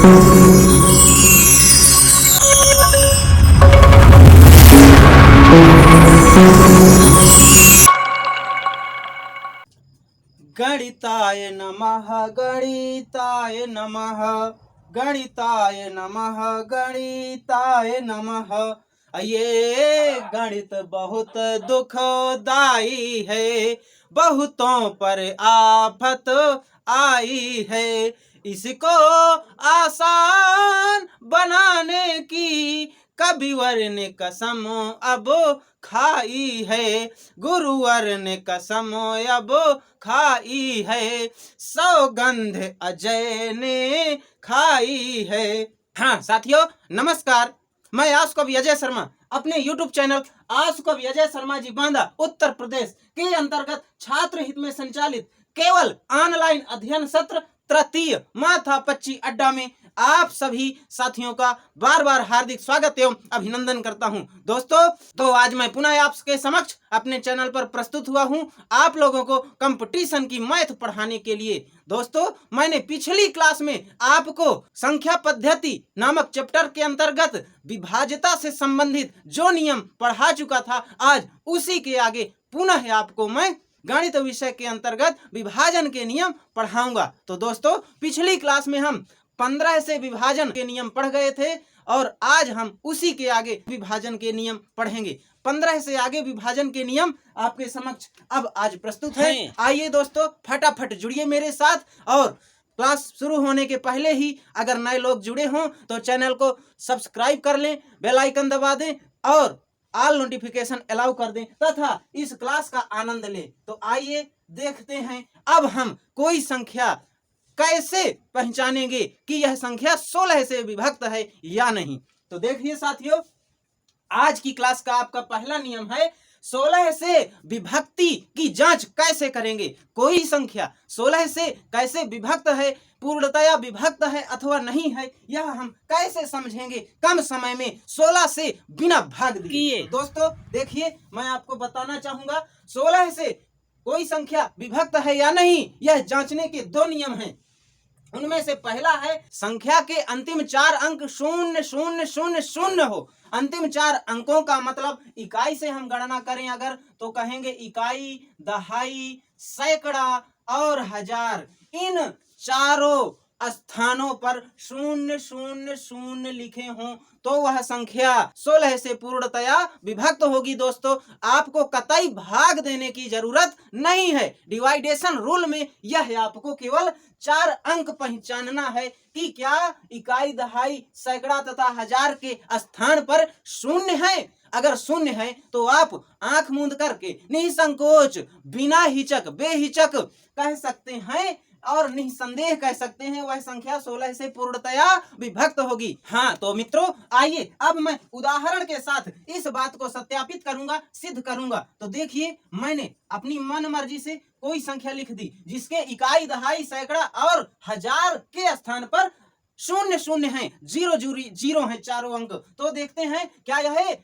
गणिताय नमः गणिताय नमः गणिताय नमः गणिताय नमः। ये गणित बहुत दुखदाई है, बहुतों पर आफत आई है। इसको आसान बनाने की कविवर ने कसम अब खाई है, गुरुवर ने कसम अब खाई है, सौगंध अजय ने खाई है। हाँ साथियों नमस्कार, मैं आशुकवि अजय शर्मा अपने YouTube चैनल आशुकवि अजय शर्मा जी बांदा उत्तर प्रदेश के अंतर्गत छात्र हित में संचालित केवल ऑनलाइन अध्ययन सत्र तृतीय माथापच्ची अड्डा में आप सभी साथियों का बार बार हार्दिक स्वागत एवं अभिनंदन करता हूं। दोस्तों तो आज मैं पुनः आपके समक्ष अपने चैनल पर प्रस्तुत हुआ हूं आप लोगों को कंपटीशन की मैथ पढ़ाने के लिए। दोस्तों मैंने पिछली क्लास में आपको संख्या पद्धति नामक चैप्टर के अंतर्गत विभाज्यता से संबंधित जो नियम पढ़ा चुका था, आज उसी के आगे पुनः आपको मैं गणित विषय के अंतर्गत विभाजन के नियम पढ़ाऊंगा। तो दोस्तों पिछली क्लास में हम 15 से विभाजन के नियम पढ़ गए थे और आज हम उसी के आगे विभाजन के नियम पढ़ेंगे। 15 से आगे विभाजन के नियम आपके समक्ष अब आज प्रस्तुत है। आइए दोस्तों फटाफट जुड़िए मेरे साथ, और क्लास शुरू होने के पहले ही अगर नए लोग जुड़े हों तो चैनल को सब्सक्राइब कर लें, बेल आइकन दबा दें और ऑल नोटिफिकेशन अलाउ कर दें तथा इस क्लास का आनंद लें। तो आइए देखते हैं अब हम कोई संख्या कैसे पहचानेंगे कि यह संख्या 16 से विभक्त है या नहीं। तो देखिए साथियों, आज की क्लास का आपका पहला नियम है 16 से विभक्ति की जांच कैसे करेंगे। कोई संख्या 16 से कैसे विभक्त है, पूर्णतया विभक्त है अथवा नहीं है, यह हम कैसे समझेंगे कम समय में 16 से बिना भाग दिए। दोस्तों देखिए मैं आपको बताना चाहूंगा 16 से कोई संख्या विभक्त है या नहीं यह जांचने के दो नियम हैं। उनमें से पहला है संख्या के अंतिम 4 अंक 0 0 0 0 हो। अंतिम 4 अंकों का मतलब इकाई से हम गणना करें अगर तो कहेंगे इकाई, दहाई, सैकड़ा और हजार। इन चारों स्थानों पर 0 0 0 लिखे हों तो वह संख्या 16 से पूर्णतया विभक्त होगी। दोस्तों आपको कतई भाग देने की जरूरत नहीं है। डिवाइडेशन रूल में यह आपको केवल 4 अंक पहचानना है कि क्या इकाई, दहाई, सैकड़ा तथा हजार के स्थान पर 0 है। अगर 0 है तो आप आंख मूंद करके निसंकोच बिना हिचक बेहिचक कह सकते हैं और निसंदेह कह सकते हैं वह संख्या 16 से पूर्णतया विभक्त होगी। हाँ तो मित्रों आइए अब मैं उदाहरण के साथ इस बात को सत्यापित करूंगा, सिद्ध करूंगा। तो देखिए मैंने अपनी मन मर्जी से कोई संख्या लिख दी जिसके इकाई, दहाई, सैकड़ा और हजार के स्थान पर 0 0 है, 0 0 है चारों अंक। तो देखते हैं क्या यह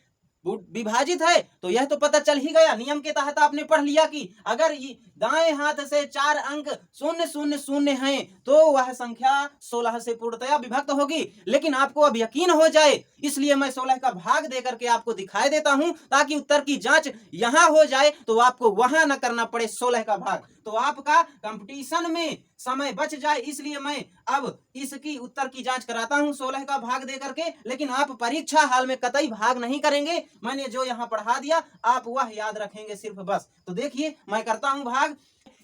विभाजित है। तो यह तो पता चल ही गया, नियम के तहत आपने पढ़ लिया कि अगर दाएं हाथ से 4 अंक 0 0 0 हैं तो वह संख्या 16 से पूर्णतया विभक्त होगी। लेकिन आपको अब यकीन हो जाए इसलिए मैं 16 का भाग देकर के आपको दिखाई देता हूं ताकि उत्तर की जांच यहां हो जाए तो आपको वहां न करना पड़े 16 का भाग, तो आपका कंपटीशन में समय बच जाए। इसलिए मैं अब इसकी उत्तर की जांच कराता हूं 16 का भाग दे करके। लेकिन आप परीक्षा हाल में कतई भाग नहीं करेंगे, मैंने जो यहाँ पढ़ा दिया आप वह याद रखेंगे सिर्फ बस। तो देखिए मैं करता हूं भाग।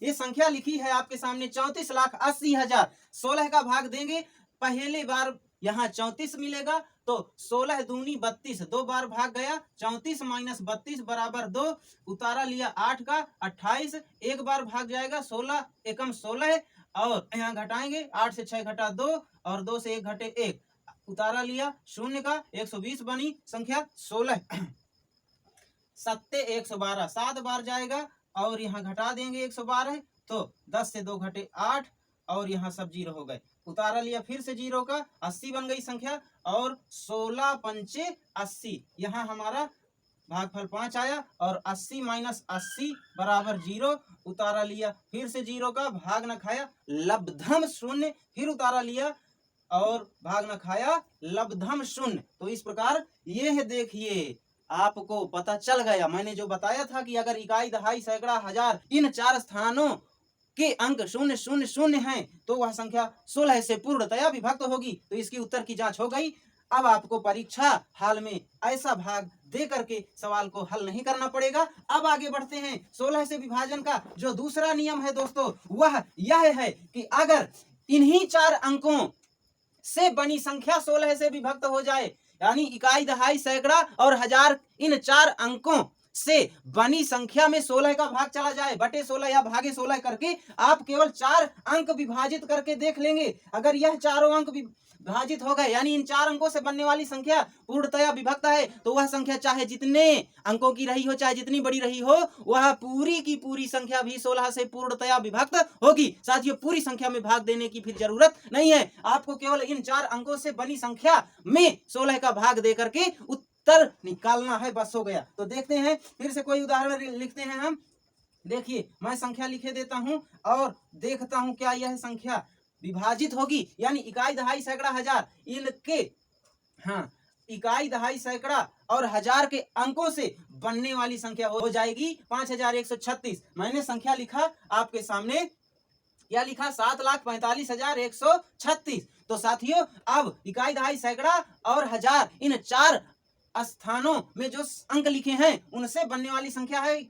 ये संख्या लिखी है आपके सामने 34,80,000। 16 का भाग देंगे, पहले बार यहाँ 34 मिलेगा तो 16 दूनी 32, 2 बार भाग गया। 34 माइनस 32 बराबर 2, उतारा लिया 8 का 28, एक बार भाग जाएगा 16 एकम 16 और यहाँ घटाएंगे 8 से 6 घटा 2 और 2 से 1 घटे 1, उतारा लिया 0 का 120 बनी संख्या 16। 7 112, 7 बार जाएगा और यहाँ घटा देंगे 112 तो 10 से 2 घटे 8 और यहाँ सब 0 हो गए। उतारा लिया फिर से 0 का 80 बन गई संख्या और 16 पंचे 80, यहाँ हमारा भागफल 5 आया और 80 माइनस 80 बराबर 0, उतारा लिया फिर से 0 का भाग न खाया लब्धम 0, फिर उतारा लिया और भाग न खाया लब्धम शून्य। तो इस प्रकार ये है, देखिए आपको पता चल गया। मैंने जो बताया था कि अगर इकाई, दहाई, सैकड़ा, हजार इन 4 स्थानों के अंक 000 हैं तो वह संख्या 16 से पूर्णतया विभक्त होगी। तो इसकी उत्तर की जांच हो गई। अब आपको परीक्षा हाल में ऐसा भाग दे करके सवाल को हल नहीं करना पड़ेगा। अब आगे बढ़ते हैं। 16 से विभाजन का जो दूसरा नियम है दोस्तों, वह यह है कि अगर इन्हीं 4 अंकों से बनी संख्या 16 से विभक्त हो जाए, यानी इकाई, दहाई, सैकड़ा और हजार इन 4 अंकों से बनी संख्या में 16 का भाग चला जाए, बटे 16 या भागे 16 करके आप केवल 4 अंक विभाजित करके देख लेंगे। अगर यह चारों अंक विभाजित हो गए, यानी इन 4 अंकों से बनने वाली संख्या पूर्णतया विभक्त है, तो वह संख्या चाहे जितने अंकों की रही हो, चाहे जितनी बड़ी रही हो, वह पूरी की पूरी संख्या भी 16 से पूर्णतया विभक्त होगी। साथियों, पूरी संख्या में भाग देने की फिर जरूरत नहीं है। आपको केवल इन 4 अंकों से बनी संख्या में 16 का भाग दे करके उत्तर निकालना है, बस हो गया। तो देखते हैं, फिर से कोई उदाहरण लिखते हैं हम। देखिए, मैं संख्या लिखे देता हूं और देखता हूं क्या यह संख्या विभाजित होगी, यानी इकाई, दहाई, सैकड़ा, हजार इनके, हाँ, इकाई, दहाई, सैकड़ा और हजार के अंकों से बनने वाली संख्या हो जाएगी 5136। मैंने संख्या लिखा आपके सामने, क्या लिखा, 7,45,136। तो साथियों, अब इकाई, दहाई, सैकड़ा और हजार इन 4 स्थानों में जो अंक लिखे हैं उनसे बनने वाली संख्या है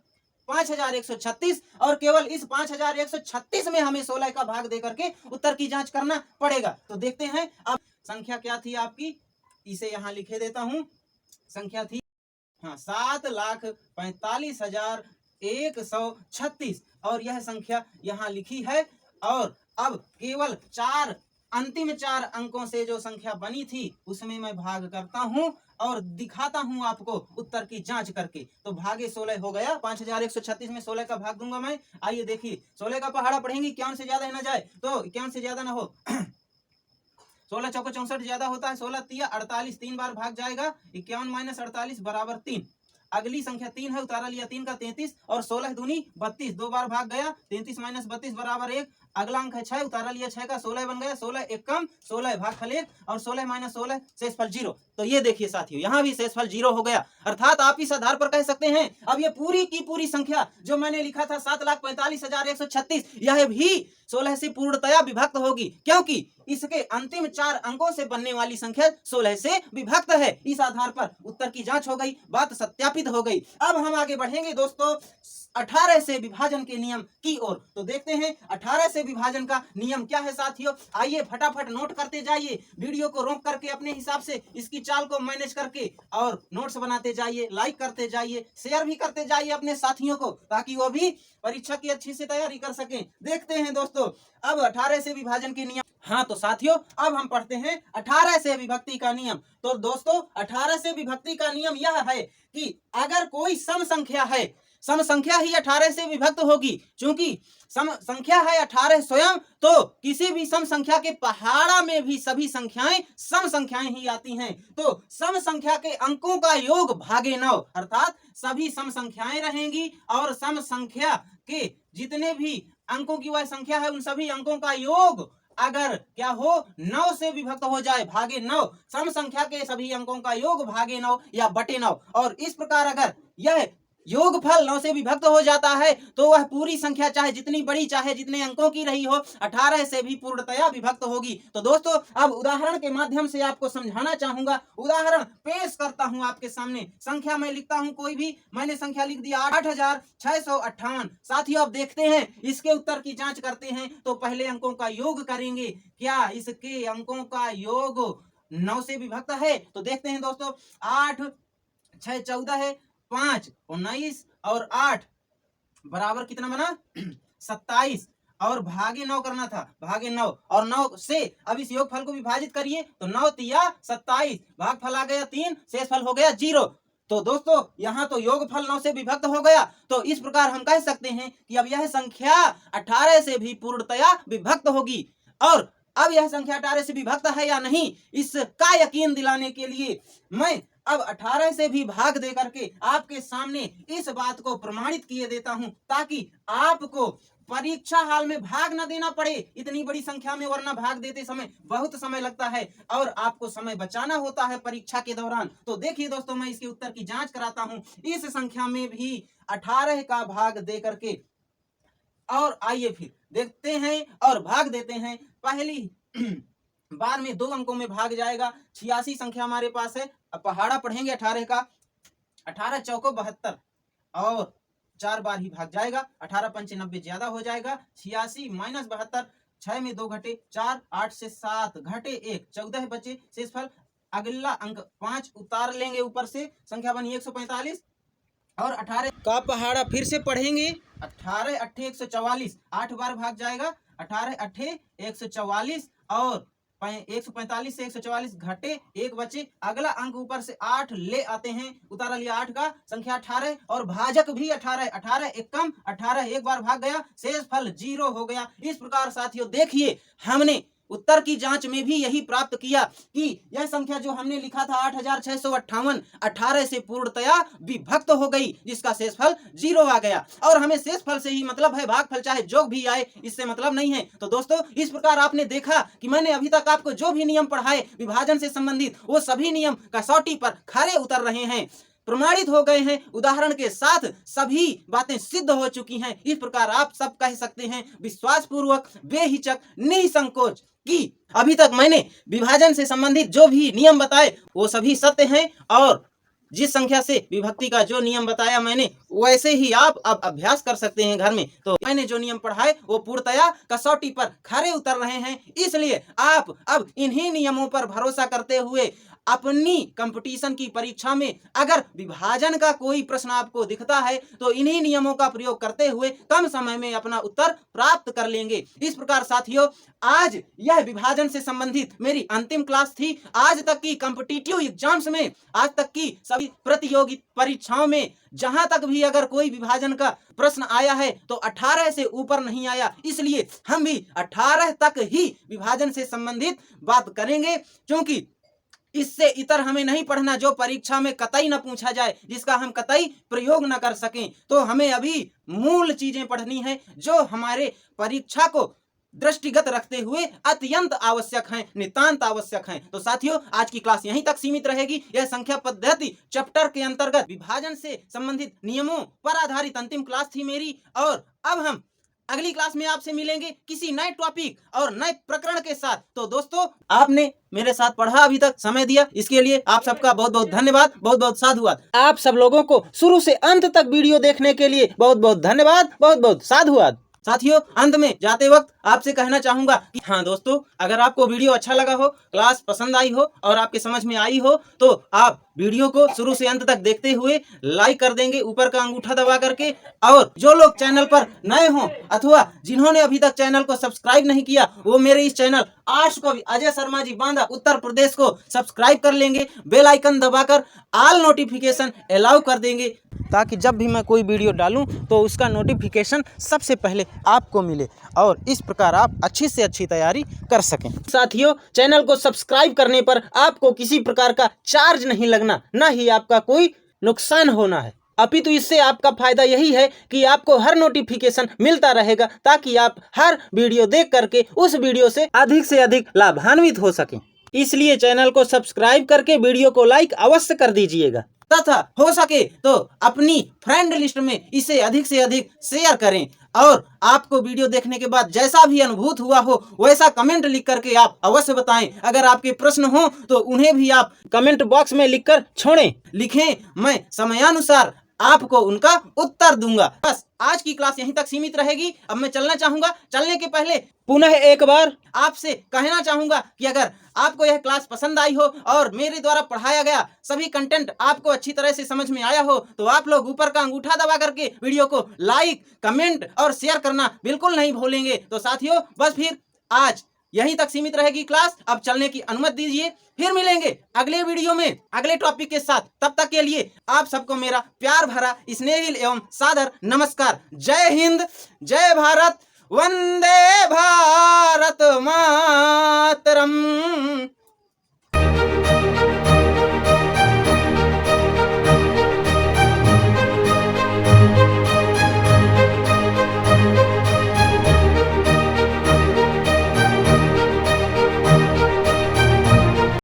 5136, और केवल इस 5136 में हमें 16 का भाग देकर के उत्तर की जांच करना पड़ेगा। तो देखते हैं, अब संख्या क्या थी आपकी, इसे यहां लिखे देता हूं। संख्या थी, हाँ, 7,45,136, और यह संख्या यहां लिखी है। और अब केवल 4 अंतिम 4 अंकों से जो संख्या बनी थी उसमें मैं भाग करता हूं और दिखाता हूं आपको उत्तर की जांच करके। तो भागे 16 हो गया, 5136 में 16 का भाग दूंगा मैं। आइए देखिए, 16 का पहाड़ा पढ़ेंगे, 51 से ज्यादा ना जाए, तो 51 से ज्यादा ना हो। 16 चौको 64 ज्यादा होता है, 16 तिया 48, 3 बार भाग जाएगा, 51 माइनस 48 बराबर 3। अगली संख्या 3 है, उतारा लिया 3 का 33, और 16 दूनी 32, 2 बार भाग गया, 33 माइनस 32 बराबर 1। अगला अंक है 6, उतारा लिया 6 का, 16 बन गया, 16 एक कम, 16 भागफल 1, और 16 माइनस 16 शेषफल 0। तो ये देखिए साथियों, यहाँ भी शेषफल 0 हो गया। अर्थात आप इस आधार पर कह सकते हैं, अब ये पूरी की पूरी संख्या जो मैंने लिखा था 7,45,136, यह भी 16 से पूर्णतया विभक्त होगी, क्योंकि इसके अंतिम 4 अंकों से बनने वाली संख्या 16 से विभक्त है। इस आधार पर उत्तर की जांच हो गई, बात सत्यापित हो गई। अब हम आगे बढ़ेंगे दोस्तों 18 से विभाजन के नियम की ओर। तो देखते हैं 18 से विभाजन का नियम क्या है साथियों। आइए फटाफट नोट करते जाइए, वीडियो को रोक करके अपने हिसाब से इसकी चाल को मैनेज करके और नोट्स बनाते जाइए, लाइक करते जाइए, शेयर भी करते जाइए अपने साथियों को, ताकि वो भी परीक्षा की अच्छी से तैयारी कर सकें। देखते हैं दोस्तों अब 18 से विभाजन के नियम। हाँ तो साथियों, अब हम पढ़ते हैं 18 से विभक्ति का नियम। तो दोस्तों 18 से विभक्ति का नियम यह है कि अगर कोई सम संख्या है, सम संख्या ही 18 से विभक्त होगी। चूंकि सम संख्या है 18 स्वयं, तो किसी भी सम संख्या के पहाड़ा में भी सभी संख्याएं सम संख्याएं ही आती हैं। तो सम संख्या के अंकों का योग भागे 9, अर्थात सभी सम संख्याएं रहेंगी, और सम संख्या के जितने भी अंकों की वह संख्या है उन सभी अंकों का योग अगर क्या हो 9 से विभक्त हो जाए, भागे 9, सम संख्या के सभी अंकों का योग भागे 9 या बटे 9। और इस प्रकार अगर यह योगफल 9 से विभक्त हो जाता है तो वह पूरी संख्या चाहे जितनी बड़ी, चाहे जितने अंकों की रही हो, 18 से भी पूर्णतया विभक्त होगी। तो दोस्तों अब उदाहरण के माध्यम से आपको समझाना चाहूंगा, उदाहरण पेश करता हूं आपके सामने। संख्या मैं लिखता हूं कोई भी, मैंने संख्या लिख दिया 8658। साथियों अब देखते हैं इसके उत्तर की जांच करते हैं। तो पहले अंकों का योग करेंगे, क्या इसके अंकों का योग 9 से विभक्त है? तो देखते हैं दोस्तों, 8 6 14 है, 5 19 और 8 बराबर कितना बना 27, और भागे 9 करना था, भागे 9, और 9 से अब इस योगफल को विभाजित करिए, तो 9 तिया 27, भागफल आ गया 3, शेषफल हो गया 0। तो दोस्तों यहाँ तो योगफल 9 से विभक्त हो गया। तो इस प्रकार हम कह सकते हैं कि अब यह संख्या 18 से भी पूर्णतया विभक्त होगी। और अब यह संख्या 18 से विभक्त है या नहीं, इसका यकीन दिलाने के लिए मैं अब 18 से भी भाग दे करके आपके सामने इस बात को प्रमाणित किए देता हूं, ताकि आपको परीक्षा हाल में भाग न देना पड़े इतनी बड़ी संख्या में, वरना भाग देते समय बहुत समय लगता है और आपको समय बचाना होता है परीक्षा के दौरान। तो देखिए दोस्तों, मैं इसके उत्तर की जांच कराता हूं इस संख्या में भी 18 का भाग दे करके। और आइए फिर देखते हैं और भाग देते हैं। पहली बार में 2 अंकों में भाग जाएगा। 86 संख्या हमारे पास है। अब पहाड़ा पढ़ेंगे 18 का। 18 चौको 72 और 4 बार ही भाग जाएगा। 18 पंचे 90 ज्यादा हो जाएगा। 86 माइनस 72, 6 में 2 घटे 4, 8 से 7 घटे 1, 14 बचे। शेषफल अगला अंक 5 उतार लेंगे ऊपर से, संख्या बनी 145 और 18 का पहाड़ा फिर से पढ़ेंगे। 18 अट्ठे 144, 8 बार भाग जाएगा। 18 अट्ठे 144 और 145 से 144 घटे 1 बचे। अगला अंक ऊपर से 8 ले आते हैं, उतारा लिया 8 का, संख्या 18 और भाजक भी 18। 18 एक कम, 18 एक बार भाग गया, शेष फल 0 हो गया। इस प्रकार साथियों देखिए, हमने उत्तर की जांच में भी यही प्राप्त किया कि यह संख्या जो हमने लिखा था 8658, 18 से पूर्णतया विभक्त हो गई, जिसका शेषफल 0 आ गया। और हमें शेषफल से ही मतलब है, भागफल चाहे जोग भी आए इससे मतलब नहीं है। तो दोस्तों, इस प्रकार आपने देखा कि मैंने अभी तक आपको जो भी नियम पढ़ाए विभाजन से संबंधित, वो सभी नियम कसौटी पर खरे उतर रहे हैं, प्रमाणित हो गए हैं, उदाहरण के साथ सभी बातें सिद्ध हो चुकी हैं। इस प्रकार आप सब कह सकते हैं विश्वास पूर्वक, बेहिचक, निसंकोच कि अभी तक मैंने विभाजन से संबंधित जो भी नियम बताए वो सभी सत्य हैं, और जिस संख्या से विभक्ति का जो नियम बताया मैंने, वैसे ही आप अब अभ्यास कर सकते हैं घर में। तो मैंने जो नियम पढ़ाए वो पूर्णतया कसौटी पर खरे उतर रहे हैं। इसलिए आप अब इन्हीं नियमों पर भरोसा करते हुए अपनी कंपटीशन की परीक्षा में अगर विभाजन का कोई प्रश्न आपको दिखता है तो इन्हीं नियमों का प्रयोग करते हुए कम समय में अपना उत्तर प्राप्त कर लेंगे। इस प्रकार साथियों, आज यह विभाजन से संबंधित मेरी अंतिम क्लास थी। आज तक की कॉम्पिटिटिव एग्जाम्स में, आज तक की सभी प्रतियोगी परीक्षाओं में जहां तक भी अगर कोई विभाजन का प्रश्न आया है तो 18 से ऊपर नहीं आया। इसलिए हम भी 18 तक ही विभाजन से संबंधित बात करेंगे, क्योंकि इससे इतर हमें नहीं पढ़ना जो परीक्षा में कतई न पूछा जाए, जिसका हम कतई प्रयोग न कर सकें। तो हमें अभी मूल चीजें पढ़नी है जो हमारे परीक्षा को दृष्टिगत रखते हुए अत्यंत आवश्यक हैं, नितांत आवश्यक हैं। तो साथियों, आज की क्लास यहीं तक सीमित रहेगी। यह संख्या पद्धति चैप्टर के अंतर्गत विभाजन से संबंधित नियमों पर आधारित अंतिम क्लास थी मेरी। और अब हम अगली क्लास में आपसे मिलेंगे किसी नए टॉपिक और नए प्रकरण के साथ। तो दोस्तों, आपने मेरे साथ पढ़ा, अभी तक समय दिया, इसके लिए आप सबका बहुत बहुत धन्यवाद, बहुत बहुत साधुवाद। आप सब लोगों को शुरू से अंत तक वीडियो देखने के लिए बहुत बहुत धन्यवाद, बहुत बहुत साधुवाद। साथियों, अंत में जाते वक्त आपसे कहना चाहूंगा कि हाँ दोस्तों, अगर आपको वीडियो अच्छा लगा हो, क्लास पसंद आई हो और आपके समझ में आई हो तो आप वीडियो को शुरू से अंत तक देखते हुए लाइक कर देंगे ऊपर का अंगूठा दबा करके। और जो लोग चैनल पर नए हों अथवा जिन्होंने अभी तक चैनल को सब्सक्राइब नहीं किया, वो मेरे इस चैनल आर्ट्स को भी अजय शर्मा जी बांदा उत्तर प्रदेश को सब्सक्राइब कर लेंगे। बेल आइकन दबाकर ऑल नोटिफिकेशन अलाउ कर देंगे, ताकि जब भी मैं कोई वीडियो डालूं तो उसका नोटिफिकेशन सबसे पहले आपको मिले और इस प्रकार आप अच्छी से अच्छी तैयारी कर सकें। साथियों, चैनल को सब्सक्राइब करने पर आपको किसी प्रकार का चार्ज नहीं लगना, न ही आपका कोई नुकसान होना है, अपितु इससे आपका फायदा यही है कि आपको हर नोटिफिकेशन मिलता रहेगा, ताकि आप हर वीडियो देख करके उस वीडियो से अधिक लाभान्वित हो सकें। इसलिए चैनल को सब्सक्राइब करके वीडियो को लाइक अवश्य कर दीजिएगा, तथा हो सके तो अपनी फ्रेंड लिस्ट में इसे अधिक से अधिक शेयर करें। और आपको वीडियो देखने के बाद जैसा भी अनुभूत हुआ हो वैसा कमेंट लिख करके आप अवश्य बताएं। अगर आपके प्रश्न हो तो उन्हें भी आप कमेंट बॉक्स में लिखकर छोड़ें, लिखें, मैं समयानुसार आपको उनका उत्तर दूंगा। बस आज की क्लास यहीं तक सीमित रहेगी। अब मैं चलना चाहूंगा। चलने के पहले पुनः एक बार आपसे कहना चाहूंगा कि अगर आपको यह क्लास पसंद आई हो और मेरे द्वारा पढ़ाया गया सभी कंटेंट आपको अच्छी तरह से समझ में आया हो तो आप लोग ऊपर का अंगूठा दबा करके वीडियो को लाइक, कमेंट और शेयर करना बिल्कुल नहीं भूलेंगे। तो साथियों, बस फिर आज यहीं तक सीमित रहेगी क्लास। अब चलने की अनुमति दीजिए, फिर मिलेंगे अगले वीडियो में अगले टॉपिक के साथ। तब तक के लिए आप सबको मेरा प्यार भरा स्नेहिल एवं सादर नमस्कार। जय हिंद, जय भारत, वंदे भारत मातरम।